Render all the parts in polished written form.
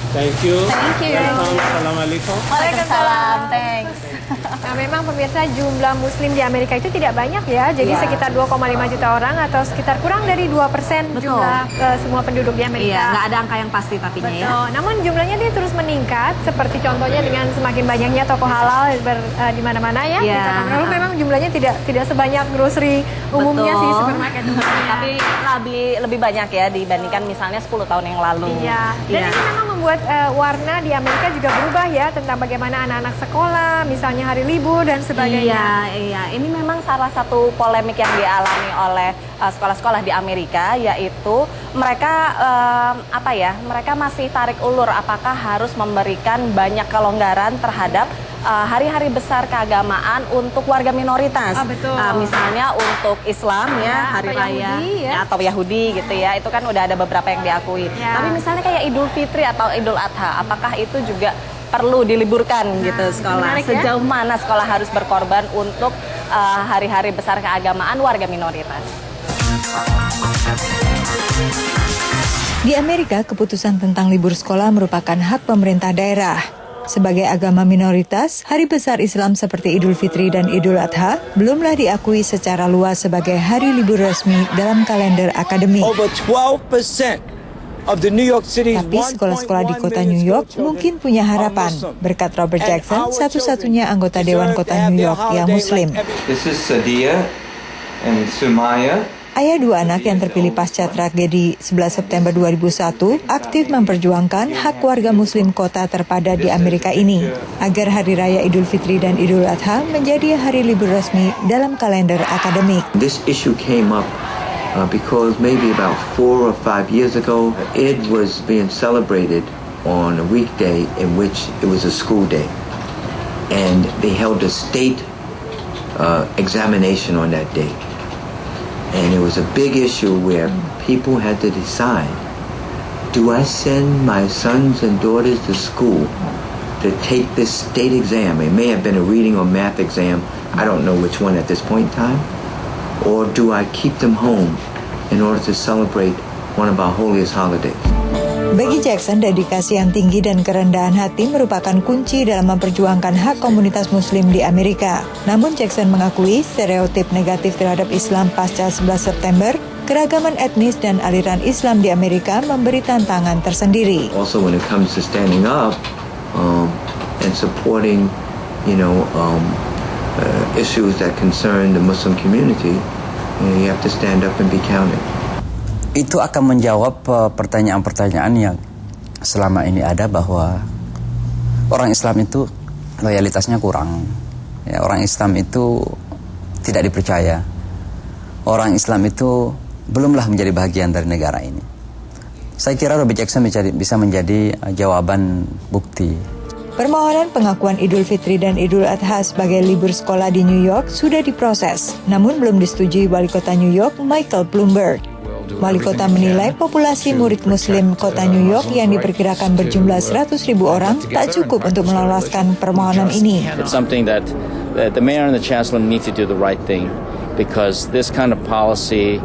Thank you. Thank you. Welcome. Assalamualaikum. Waalaikumsalam. Thanks. Nah, memang pemirsa jumlah muslim di Amerika itu tidak banyak ya. Jadi Iya. sekitar 2,5 juta orang atau sekitar kurang dari 2% Betul. jumlah semua penduduk di Amerika. Iya, nggak ada angka yang pasti tapinya ya. Betul. Namun jumlahnya dia terus meningkat seperti contohnya dengan semakin banyaknya toko halal di mana-mana ya. Iya. Lalu memang jumlahnya tidak sebanyak grocery umumnya Betul. sih, supermarket umumnya. Tapi lebih banyak ya dibandingkan misalnya 10 tahun yang lalu. Iya. Dan ini memang membuat warna di Amerika juga berubah ya tentang bagaimana anak-anak sekolah, misalnya hari libur dan sebagainya. Iya. Ini memang salah satu polemik yang dialami oleh sekolah-sekolah di Amerika, yaitu mereka mereka masih tarik ulur apakah harus memberikan banyak kelonggaran terhadap hari-hari besar keagamaan untuk warga minoritas. Betul. Misalnya untuk Islam ya, hari atau raya Yahudi, ya. atau Yahudi gitu ya. Itu kan udah ada beberapa yang diakui. Ya. Tapi misalnya kayak Idul Fitri atau Idul Adha, apakah itu juga perlu diliburkan gitu sekolah? menarik ya. Sejauh mana sekolah harus berkorban untuk hari-hari besar keagamaan warga minoritas? Di Amerika, keputusan tentang libur sekolah merupakan hak pemerintah daerah. Sebagai agama minoritas, hari besar Islam seperti Idul Fitri dan Idul Adha belumlah diakui secara luas sebagai hari libur resmi dalam kalender akademik. Over 12% of the New York City's Tapi sekolah-sekolah di kota New York mungkin punya harapan, berkat Robert Jackson, satu-satunya anggota Dewan Kota New York yang Muslim. This is Sadia and Sumaya. Ayah dua anak yang terpilih pasca tragedi 11 September 2001 aktif memperjuangkan hak warga Muslim kota terpadat di Amerika ini agar Hari Raya Idul Fitri dan Idul Adha menjadi hari libur resmi dalam kalender akademik. This issue came up because maybe about 4 or 5 years ago, Eid was being celebrated on a weekday in which it was a school day. And they held a state examination on that day. And it was a big issue where people had to decide, do I send my sons and daughters to school to take this state exam? It may have been a reading or math exam. I don't know which one at this point in time. Or do I keep them home in order to celebrate one of our holiest holidays? Bagi Jackson, dedikasi yang tinggi dan kerendahan hati merupakan kunci dalam memperjuangkan hak komunitas Muslim di Amerika. Namun Jackson mengakui stereotip negatif terhadap Islam pasca 11 September, keragaman etnis dan aliran Islam di Amerika memberi tantangan tersendiri. Also, when it comes to standing up and supporting, issues that concern the Muslim community, you have to stand up and be counted. Itu akan menjawab pertanyaan-pertanyaan yang selama ini ada bahwa orang Islam itu loyalitasnya kurang. Ya, orang Islam itu tidak dipercaya. Orang Islam itu belumlah menjadi bagian dari negara ini. Saya kira Robert Jackson bisa menjadi jawaban bukti. Permohonan pengakuan Idul Fitri dan Idul Adha sebagai libur sekolah di New York sudah diproses, namun belum disetujui Wali Kota New York, Michael Bloomberg. Wali Kota menilai populasi murid Muslim Kota New York yang diperkirakan berjumlah 100.000 orang tak cukup untuk meloloskan permohonan ini. It's something that the mayor and the chancellor need to do the right thing because this kind of policy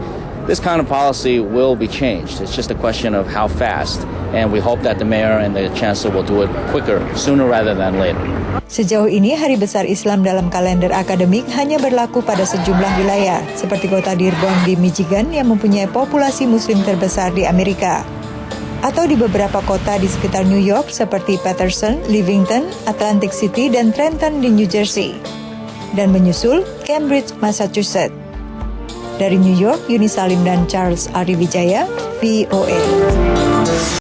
will be changed. It's just a question of how fast, and we hope that the mayor and the chancellor will do it quicker, sooner rather than later. Sejauh ini, Hari Besar Islam dalam kalender akademik hanya berlaku pada sejumlah wilayah, seperti kota Dearborn di Michigan yang mempunyai populasi Muslim terbesar di Amerika, atau di beberapa kota di sekitar New York seperti Paterson, Livington, Atlantic City, dan Trenton di New Jersey, dan menyusul Cambridge, Massachusetts. Dari New York, Yuni Salim dan Charles Ari Wijaya, VOA.